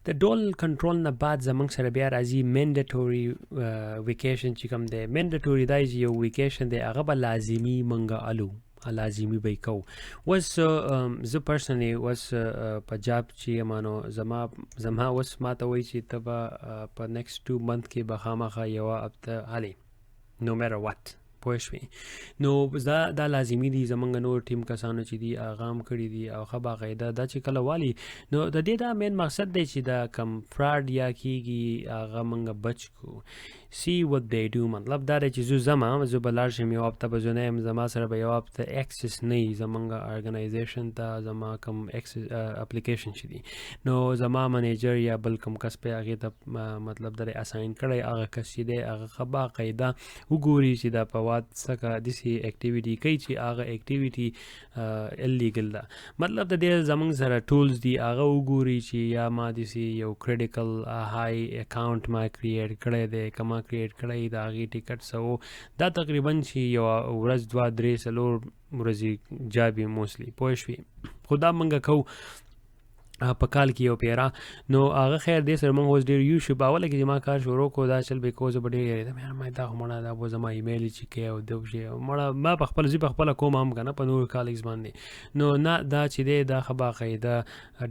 د ډول کنټرول نه بعد زمونږ سره بیا راځي منډیټوري ویکیشن چې کوم دی. منډیټوري دا چې یو ویکیشن دی هغه به لازمي منګه الو لازمي به یې کوو. اوس زه پرسنلی اوس په جاب چې یم نو زما اوس ما ته وایي چې ته به په نیکسټ 2 منث کې به خامخا یوه هفته هلې نو میټر واټ پوه شوې. نو دا لازمي دي. زمونږ نور ټیم کسانو چې دي هغه هم کړي دي او ښه باقاعده دا چې کله والي نو د دې دا مین مقصد دی چې دا کم فراډ یا کېږي هغه موږ بچ کړو. see what they do مطلب دا دی چې زه به لاړ شم یو هفته به زه نه یم زما سره به یو هفته اکسس نه وي زمونږ ارګنایزیشن ته زما کم اپلیکیشن چې دي نو زما منیجر یا بل کم کس په هغې ته مطلب دا دی اساین کړی هغه کس چې دی هغه ښه باقاعده وګوري چې دا په وات څخه داسې اکټیویټي کوي چې هغه اکټیویټي اللیګل ده. مطلب د دې زمونږ سره ټولز دي هغه وګوري چې یا ما داسې یو کریټیکل های اکاونټ ما کریټ کړی دی که ما کریټ کړی د هغې ټیکټ څه دا تقریبا چې یو ورځ 2 3 4 ورځې جاب یې موسلی پوه شوې. خو دا موږ کوو په کال کې یو پیرا نو هغه خیر دې سره موږ اوس ډېر یو شو په اوله کې چې ما کار شروع کړو دا چل به کوزه به ډېر یېرېدم یار ما دا خو مړه دا به زما ایمیل چې کوي او د شي مړه ما په خپل زی په خپله کوم هم که نه په نور کالېږز باندې نو نه دا چې دی دا ښه باقاعده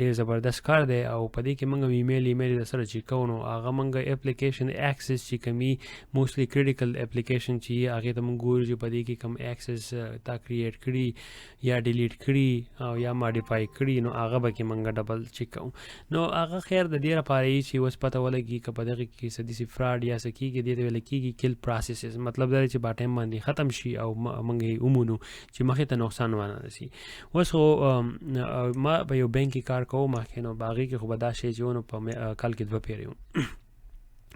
ډېر زبردست کار دی او په دې کې موږ ایمیل د سره چې کوو نو هغه موږ اپلیکیشن اکسس چې کمي موسټلی کریټیکل اپلیکیشن چې هغې ته موږ ګورو چې په دې کې کم اکسس تا کریټ کړي یا ډیلیټ کړي او یا ماډیفای کړي نو هغه به کې موږ ډبل چیک کوو. نو هغه خیر د دې لپاره یي چې اوس پته ولګي که په دغه کې څه داسې فراډ یا څه کېږي دې ته ویل کېږي کل پروسیسز مطلب دا دی چې په ټایم باندې ختم شي او موږ یې ومونو چې مخې ته نقصان ونه رسي. اوس خو ما په یو بینک کې کار کوم مخکې نو په هغې کې خو به دا شی چې ونه په کال کې 2 پیرې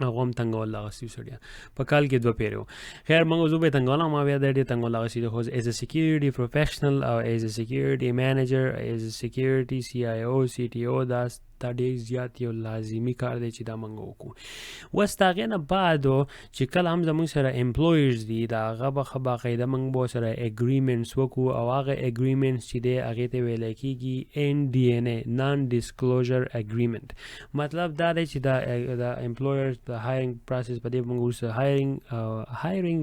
هغه هم تنګول اغوستي سړیا په کال کې 2 پیرې خیر موږ زه به تنګولا ما بیا د دې تنګول اغوستي خو ایز ا سکیورټي پروفیشنل او ایز ا سکیورټي مینیجر ایز ا سکیورټي سی آی او سی ټي او دا ډېر زیات یو لازمي کار دی چې دا موږ وکړو. اوس د هغې نه بعد چې کله هم زموږ سره امپلویرز دي د هغه به ښه باقاعده موږ به ورسره اګریمنټس وکړو او هغه اګریمنټس چې دی هغې ته ویلی کېږي NDNA نان ډسکلوژر اګریمنټ. مطلب دا دی چې د امپلویرز د هایرنګ پروسس په دې موږ وروسته هایرنګ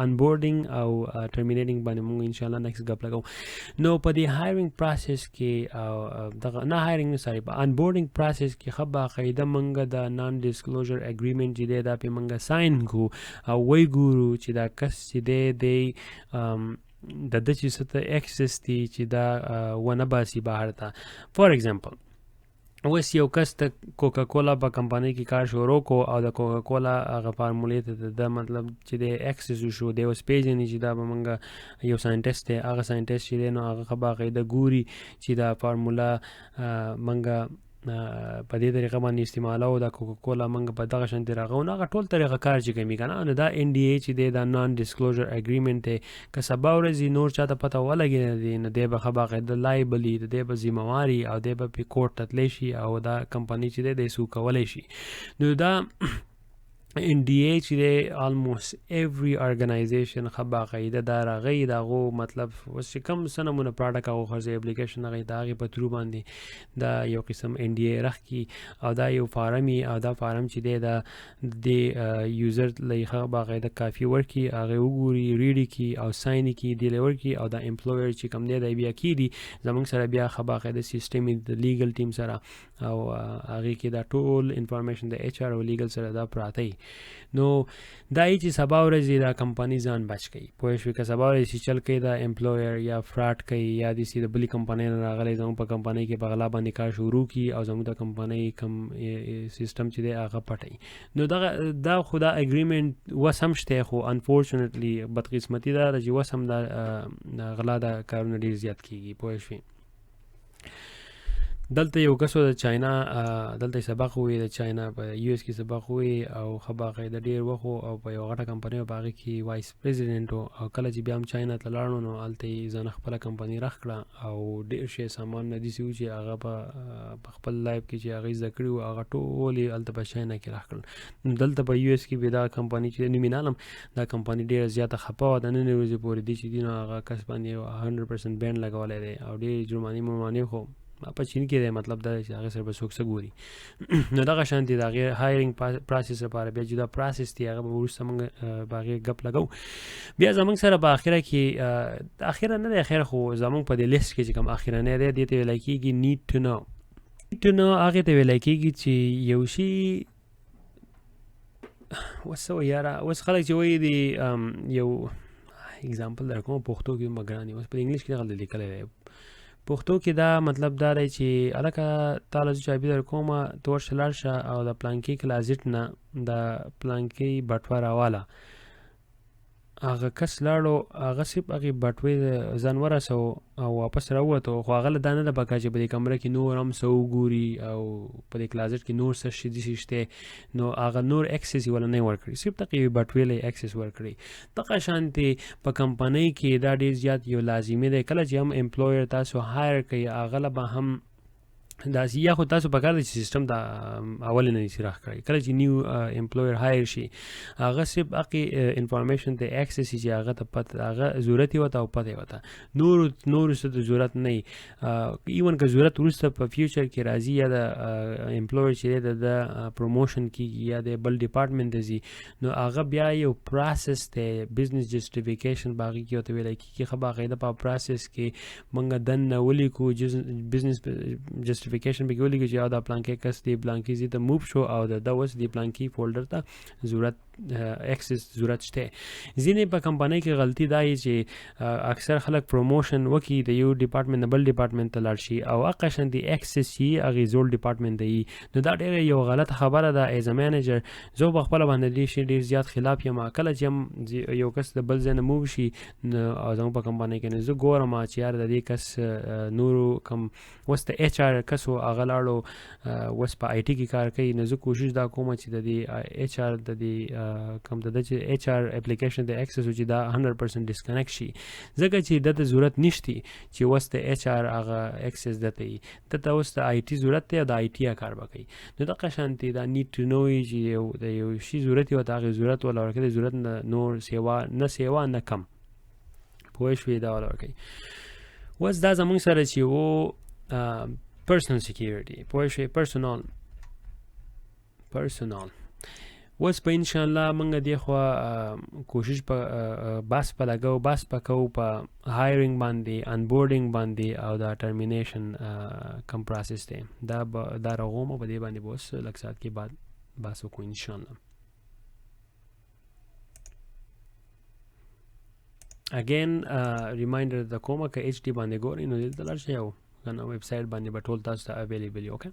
انبورډینګ او ټرمینیټینګ باندې موږ انشاءالله نیکسټ ګپ لګو. نو په دې هایرنګ پروسس کې دغه نه هایرنګ ساري په انبورډینګ پروسس کې ښه باقاعده موږ د نان ډسکلوژر اګریمنټ چې دی دا پې موږ ساین کړو او وی ګورو چې دا کس چې دی د ده چې څه ته اکسس دي چې دا ونه باسي بهر ته. فار ایگزامپل اوس یو کس د کوکا کولا په کمپنۍ کې کار شروع کو او د کوکا کولا هغه فارمولې ته د مطلب چې د اکسس وشو دی اوس پیژني چې دا به موږ یو ساینټسټ دی هغه ساینټسټ چې دی نو هغه ښه باقاعده ګوري چې دا فارموله موږ په دې طریقه باندې استعمالو د کوکا کولا موږ په دغه شانتې راغو نو هغه ټول طریقه کار چې کوي که نه نو دا NDA چې دی دا نان ډسکلوژر اګریمنټ دی که سبا ورځې نور چاته پته ولګي نو دی به ښه باقاعده لایبل وي دی به ذمهواري او دی به پې کورټ ته تللی شي او دا کمپنۍ چې دی دی سو کولی شي. نو دا NDA چې دی almost every organization ښه باقاعده دا راغی د هغو مطلب اوس چې کوم څه نمونه پراډکټ هغو خرڅوي اپلیکیشن هغې د هغې په ترو باندې دا یو قسم NDA رخکي او دا یو فارم وي او دا فارم چې دی د دې یوزر له ښه باقاعده کافي ورکړي هغې وګوري ریډ کړي او ساین یې کړي دې له ورکړي او دا امپلویر چې کوم دی دی بیا کېږي زموږ سره بیا ښه باقاعده سیسټم د لیګل ټیم سره او هغې کې دا ټول انفارمیشن د HR او لیګل سره دا پراته وي. نو دا یې چې سبا ورځې دا کمپنۍ ځان بچ کوي پوه شوې که سبا ورځې چې چل کوي دا امپلویر یا فراډ کوي یا داسې د بلې کمپنۍ نه راغلی زموږ په کمپنۍ کې په غلا باندې کار شروع کړي او زموږ د کمپنۍ کم سیسټم چې دی هغه پټوي نو دا خو دا اګریمنټ اوس هم شته خو انفارچونیټلی بدقسمتي دا ده چې اوس هم دا غلا دا کارونه ډېر زیات کېږي پوه شوې. دلته یو کس د چاینا دلته سبق وی د چاینا په US کې سبق وی او ښه باقاعده ډېر وخت او په یو غټه کمپنۍ په هغې کې وایس پریزیډنټ او کله چې بیا هم چاینا ته لاړو نو هلته یې ځانه خپله کمپنۍ رخ کړه او ډېر شی سامانونه داسې وو چې هغه په خپل لایف کې چې هغې زده کړي وو هغه ټول یې هلته په چاینا کې رخ کړل. دلته په US کې بیا دا کمپنۍ چې نوم یې نالم دا کمپنۍ ډېره زیاته خفه وه د نننۍ ورځې پورې دې چې دي نو هغه کس باندې 100% بینډ لګولی دی او ډېرې جرمانې خو په چین کې دی مطلب دا چې هغه سره به څوک څه ګوري نو دغه شانتي د هغې هایرینګ پروسس لپاره بیا جدا پروسس دی هغه به وروسته موږ په هغې ګپ لګو بیا زموږ سره په اخره کې اخره نه دی اخره خو زموږ په دې لیست کې چې کوم اخرنی دی دې ته ویلی کېږي نیډ ټو نو هغې ته ویلی کېږي چې یو شي اوس څه وایي یاره اوس خلک چې وایي د یو اگزامپل در کوم پښتو کې هم ګران دي اوس په انګلیش کې دغلته لیکلی دی پښتو کې دا مطلب دا دی چې هلکه تاله زه چابي در کومه ته ورشه لاړ شه او د پلانکي کلازیټ نه د پلانکي بټوه راواله هغه کس لاړو هغه صرف هغې بټوې ځان ورسو او واپس راووتو خو هغه له دا نه ده پکار چې په دې کمره کې نور هم څه وګوري او په دې کلازیټ کې نور څه شي داسې شته نو هغه نور اکسس یې وله نه ورکړي صرف دغه یوې بټوې له اکسس ورکړي دغه شانتې په کمپنۍ کې دا ډېر زیات یو لازمي دی کله چې هم امپلویر تاسو هایر کوي هغه له به هم داسې یا خو تاسو په کار دی چې سیسټم دا اول نه نشي راښکړی کله چې نیو امپلویر هایر شي هغه صرف هغې انفارمیشن ته اکسس چې هغه ته پته هغه ضرورت یې ورته او پته یې ورته نورو څه ته ضرورت نه وي ایون که ضرورت وروسته په فیوچر کې راځي یا د امپلویر چې دی د پروموشن کېږي یا د بل ډپارټمنټ ته ځي نو هغه بیا یو پروسس دی بزنس جسټیفیکیشن به هغې کې ورته ویلی کېږي ښه باقاعده په پروسس کې موږ دننه ولیکو بزنس جسټیفیکیشن به کې ولیکو چې دا پلانکي کس دی پلانکي ځای ته موف شو او د اوس د پلانکي فولډر ته ضرورت اکسس ضرورت شته ځینې په کمپنۍ کې غلطي دا وي چې اکثر خلک پروموشن وکړي د یو ډپارټمنټ نه بل ډپارټمنټ ته لاړ شي او هغه شانتې اکسس یې هغې زوړ ډپارټمنټ ته وي نو دا ډېره یو غلطه خبره ده ایز ا مینیجر زه په خپله باندې دې شي ډېر زیات خلاف یم کله چې هم یو کس د بل ځای نه موو شي او زموږ په کمپنۍ کې نو زه ګورم چې یار د دې کس نورو کم اوس د ایچ آر کس و هغه لاړو اوس په آی ټي کې کار کوي نو زه کوشش دا کوم چې د دې ایچ آر د دې کوم د چې ایچ آر اپلیکیشن د اکسس چې دا 100% ډسکنیکټ شي ځکه چې دته ضرورت نشتی چې اوس د ایچ آر هغه اکسس دته وي دته اوس د آی ټي ضرورت دی او د آی ټي کار به کوي نو دغه شانتې دا نیډ ټو نو چې د یو شي ضرورت وي او د هغې ضرورت وله ورکوي د ضرورت نه نور سیوا نه کم پوه شوې دا وله ورکوي اوس دا زموږ سره چې و پرسنل سیکیورټي پوه شوې پرسنال اوس په انشاءالله موږ دې خوا کوشش په بحث په لګو بحث په کوو په هایرینګ باندې انبورډینګ باندې او دا ټرمینیشن کم پروسس دی دا رغوم او په دې باندې به اوس لږ ساعت کې بعد بحث وکړو انشاءالله اگین ریمایندر د کومه که ایچ ډي باندې ګورئ نو دلته لاړ شئ او کنه ویب سایټ باندې به ټول تاسو ته اویلیبل وي اوکې